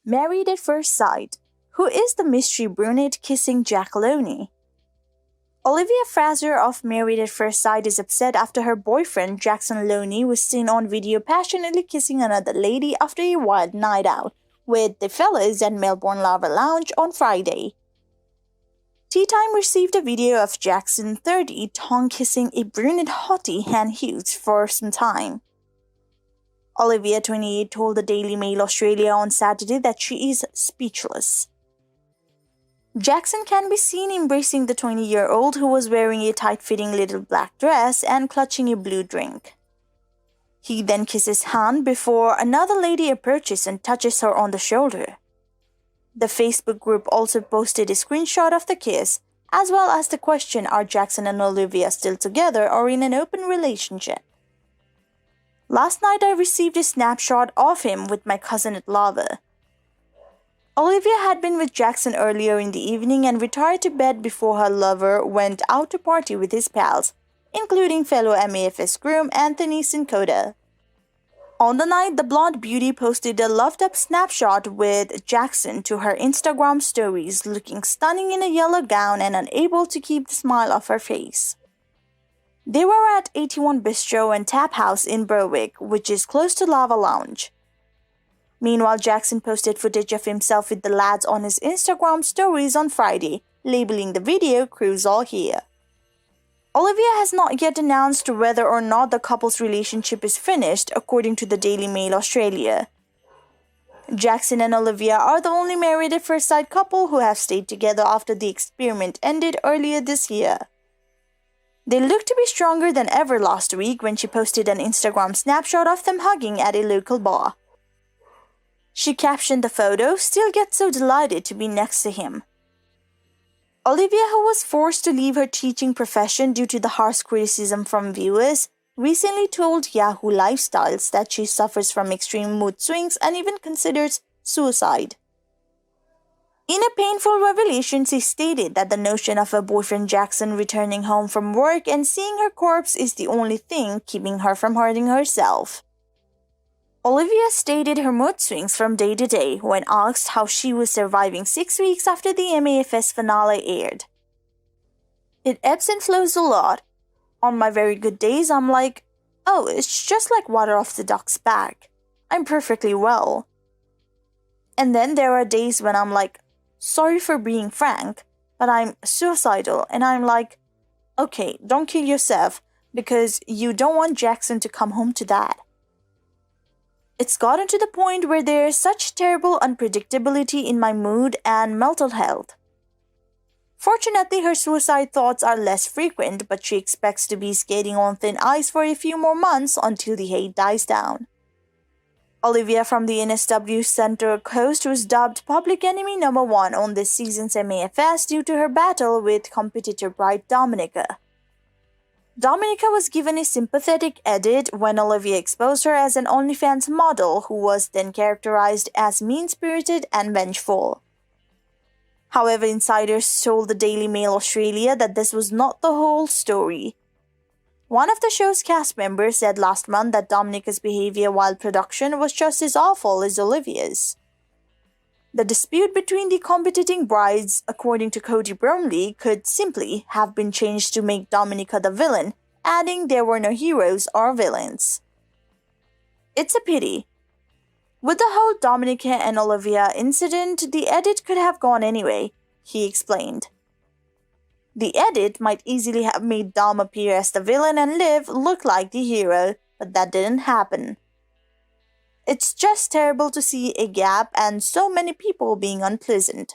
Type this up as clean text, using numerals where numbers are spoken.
Married at First Sight. Who is the mystery brunette kissing Jack Lonie? Olivia Fraser of Married at First Sight is upset after her boyfriend Jackson Lonie was seen on video passionately kissing another lady after a wild night out with the fellas at Melbourne Lava Lounge on Friday. Tea Time received a video of Jackson, 30, tongue-kissing a brunette hottie Han Hughes for some time. Olivia, 28, told the Daily Mail Australia on Saturday that she is speechless. Jackson can be seen embracing the 20-year-old who was wearing a tight-fitting little black dress and clutching a blue drink. He then kisses Han before another lady approaches and touches her on the shoulder. The Facebook group also posted a screenshot of the kiss, as well as the question, are Jackson and Olivia still together or in an open relationship? Last night I received a snapshot of him with my cousin at Lava. Olivia had been with Jackson earlier in the evening and retired to bed before her lover went out to party with his pals, including fellow MAFS groom Anthony Sincoda. On the night, the blonde beauty posted a loved-up snapshot with Jackson to her Instagram stories, looking stunning in a yellow gown and unable to keep the smile off her face. They were at 81 Bistro and Tap House in Berwick, which is close to Lava Lounge. Meanwhile, Jackson posted footage of himself with the lads on his Instagram stories on Friday, labeling the video "Cruise All Here." Olivia has not yet announced whether or not the couple's relationship is finished, according to the Daily Mail Australia. Jackson and Olivia are the only Married at First Sight couple who have stayed together after the experiment ended earlier this year. They looked to be stronger than ever last week when she posted an Instagram snapshot of them hugging at a local bar. She captioned the photo, "Still get so delighted to be next to him." Olivia, who was forced to leave her teaching profession due to the harsh criticism from viewers, recently told Yahoo Lifestyles that she suffers from extreme mood swings and even considers suicide. In a painful revelation, she stated that the notion of her boyfriend Jackson returning home from work and seeing her corpse is the only thing keeping her from hurting herself. Olivia stated her mood swings from day to day when asked how she was surviving 6 weeks after the MAFS finale aired. "It ebbs and flows a lot. On my very good days, I'm like, oh, it's just like water off the duck's back. I'm perfectly well. And then there are days when I'm like, sorry for being frank, but I'm suicidal, and I'm like, okay, don't kill yourself because you don't want Jackson to come home to that. It's gotten to the point where there is such terrible unpredictability in my mood and mental health." Fortunately, her suicide thoughts are less frequent, but she expects to be skating on thin ice for a few more months until the hate dies down. Olivia from the NSW Centre Coast was dubbed public enemy number 1 on this season's MAFS due to her battle with competitor bride Dominica. Dominica was given a sympathetic edit when Olivia exposed her as an OnlyFans model who was then characterized as mean-spirited and vengeful. However, insiders told the Daily Mail Australia that this was not the whole story. One of the show's cast members said last month that Dominica's behavior while production was just as awful as Olivia's. The dispute between the competing brides, according to Cody Bromley, could simply have been changed to make Dominica the villain, adding there were no heroes or villains. "It's a pity. With the whole Dominica and Olivia incident, the edit could have gone anyway," he explained. The edit might easily have made Dom appear as the villain and Liv look like the hero, but that didn't happen. "It's just terrible to see a gap and so many people being unpleasant."